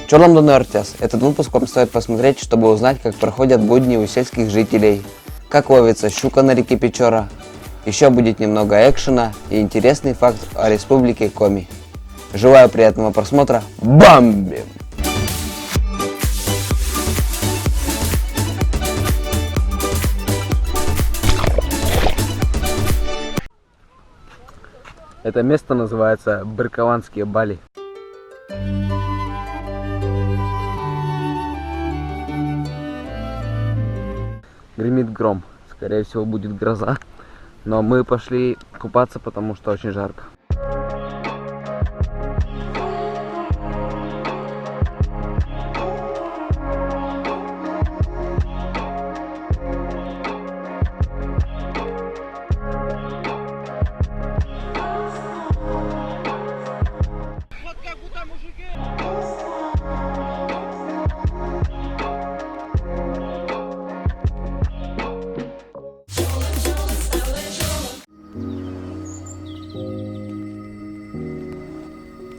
Чорлом Донертяс. Этот выпуск вам стоит посмотреть, чтобы узнать, как проходят будни у сельских жителей, как ловится щука на реке Печора. Еще будет немного экшена и интересный факт о республике Коми. Желаю приятного просмотра. Бамби! Это место называется Брикованские Бали. Гремит гром. Скорее всего, будет гроза. Но мы пошли купаться, потому что очень жарко.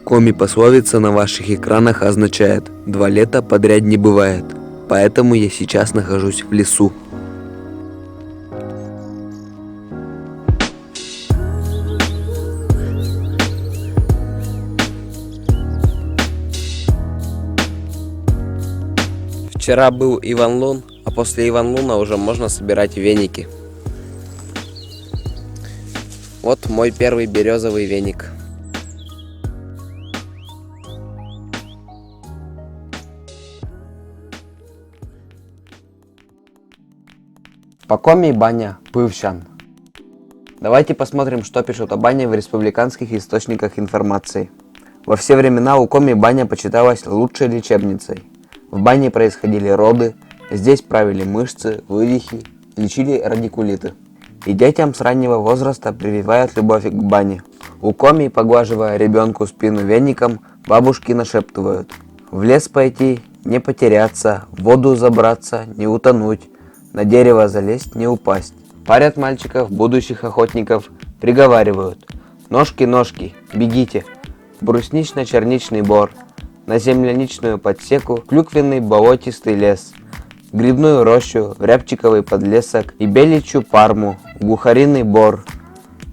Коми пословица на ваших экранах означает «два лета подряд не бывает», поэтому я сейчас нахожусь в лесу. Вчера был Иван Лун, а после Иван Луна уже можно собирать веники. Вот мой первый березовый веник. По Коми баня Пывщан. Давайте посмотрим, что пишут о бане в республиканских источниках информации. Во все времена у Коми баня почиталась лучшей лечебницей. В бане происходили роды, здесь правили мышцы, вывихи, лечили радикулиты. И детям с раннего возраста прививают любовь к бане. У Коми, поглаживая ребенку спину веником, бабушки нашептывают: в лес пойти, не потеряться, в воду забраться, не утонуть, на дерево залезть, не упасть. Парят мальчиков, будущих охотников, приговаривают: ножки, ножки, бегите, бруснично-черничный бор, на земляничную подсеку, клюквенный болотистый лес, в грибную рощу, в рябчиковый подлесок и беличью парму, в глухариный бор.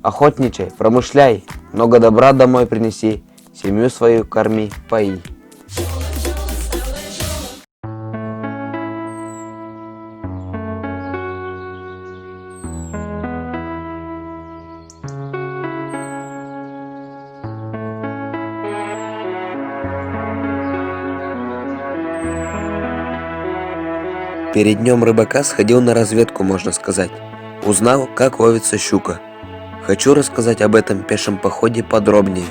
Охотничай, промышляй, много добра домой принеси, семью свою корми, пои. Перед днем рыбака сходил на разведку, можно сказать. Узнал, как ловится щука. Хочу рассказать об этом пешем походе подробнее.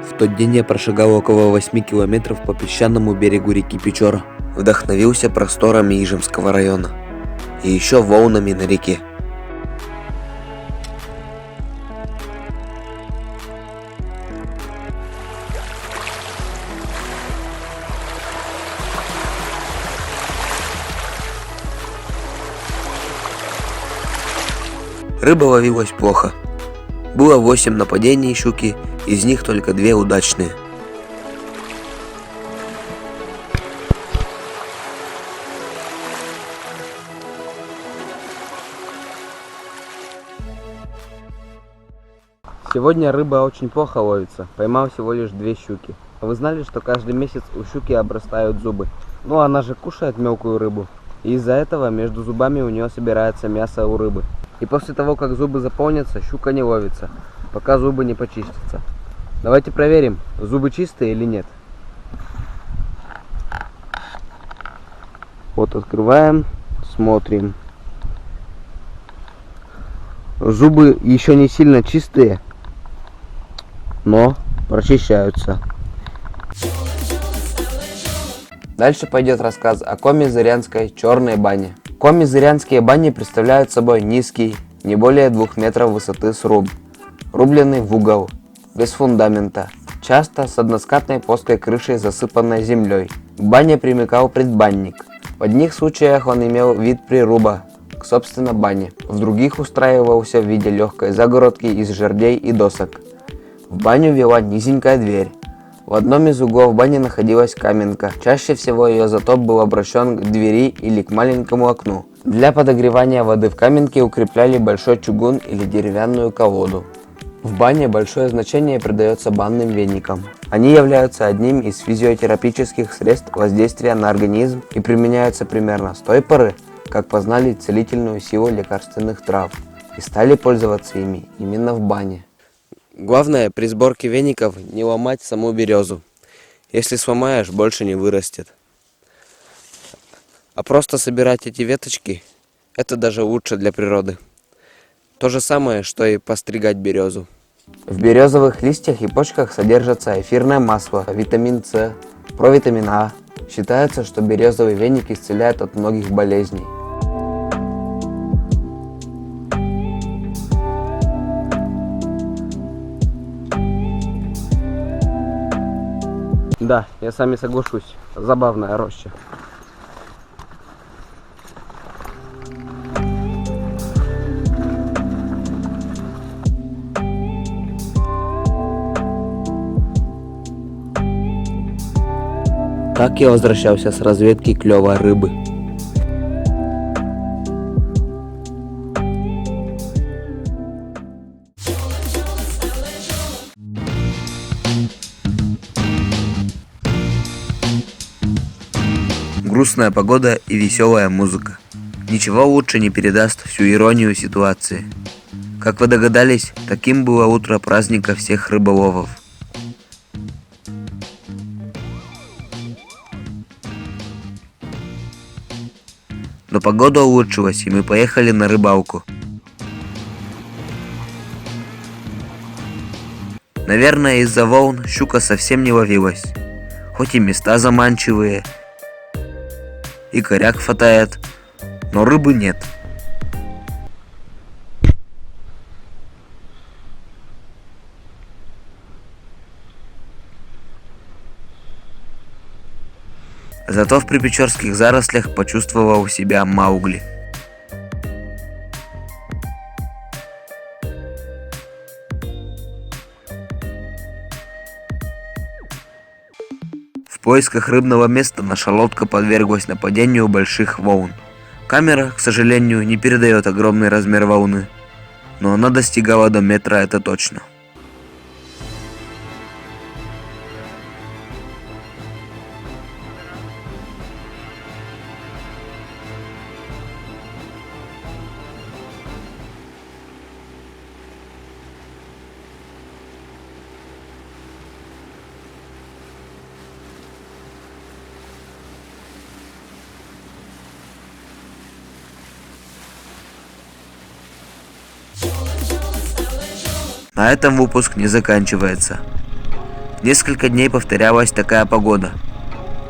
В тот день я прошагал около 8 километров по песчаному берегу реки Печора. Вдохновился просторами Ижемского района. И еще волнами на реке. Рыба ловилась плохо. Было 8 нападений щуки, из них только 2 удачные. Сегодня рыба очень плохо ловится. Поймал всего лишь 2 щуки. А вы знали, что каждый месяц у щуки обрастают зубы? Ну, она же кушает мелкую рыбу. И из-за этого между зубами у нее собирается мясо у рыбы. И после того, как зубы заполнятся, щука не ловится, пока зубы не почистятся. Давайте проверим, зубы чистые или нет. Вот открываем, смотрим. Зубы еще не сильно чистые, но прочищаются. Дальше пойдет рассказ о Коми-Зырянской черной бане. Коми-Зырянские бани представляют собой низкий, не более 2 метров высоты сруб, рубленный в угол, без фундамента, часто с односкатной плоской крышей, засыпанной землей. К бане примыкал предбанник. В одних случаях он имел вид прируба к собственно бане, в других устраивался в виде легкой загородки из жердей и досок. В баню вела низенькая дверь. В одном из углов бани находилась каменка. Чаще всего ее затоп был обращен к двери или к маленькому окну. Для подогревания воды в каменке укрепляли большой чугун или деревянную колоду. В бане большое значение придается банным веникам. Они являются одним из физиотерапических средств воздействия на организм и применяются примерно с той поры, как познали целительную силу лекарственных трав и стали пользоваться ими именно в бане. Главное при сборке веников не ломать саму березу. Если сломаешь, больше не вырастет. А просто собирать эти веточки – это даже лучше для природы. То же самое, что и постригать березу. В березовых листьях и почках содержится эфирное масло, витамин С, провитамин А. Считается, что березовый веник исцеляет от многих болезней. Да, я с вами соглашусь. Забавная роща. Так я возвращался с разведки клевой рыбы. Грустная погода и веселая музыка. Ничего лучше не передаст всю иронию ситуации. Как вы догадались, таким было утро праздника всех рыболовов. Но погода улучшилась, и мы поехали на рыбалку. Наверное, из-за волн щука совсем не ловилась. Хоть и места заманчивые, и коряк хватает, но рыбы нет. Зато в припечерских зарослях почувствовал себя Маугли. В поисках рыбного места наша лодка подверглась нападению больших волн. Камера, к сожалению, не передает огромный размер волны, но она достигала до метра, это точно. На этом выпуск не заканчивается. Несколько дней повторялась такая погода.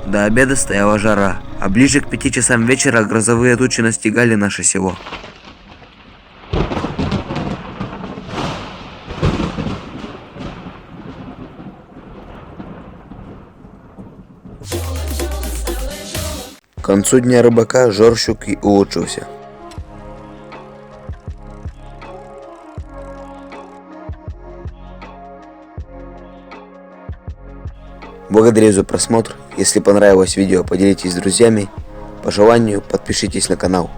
До обеда стояла жара, а ближе к 5 часам вечера грозовые тучи настигали наше село. К концу дня рыбака жор щуки улучшился. Благодарю за просмотр. Если понравилось видео, поделитесь с друзьями. По желанию, подпишитесь на канал.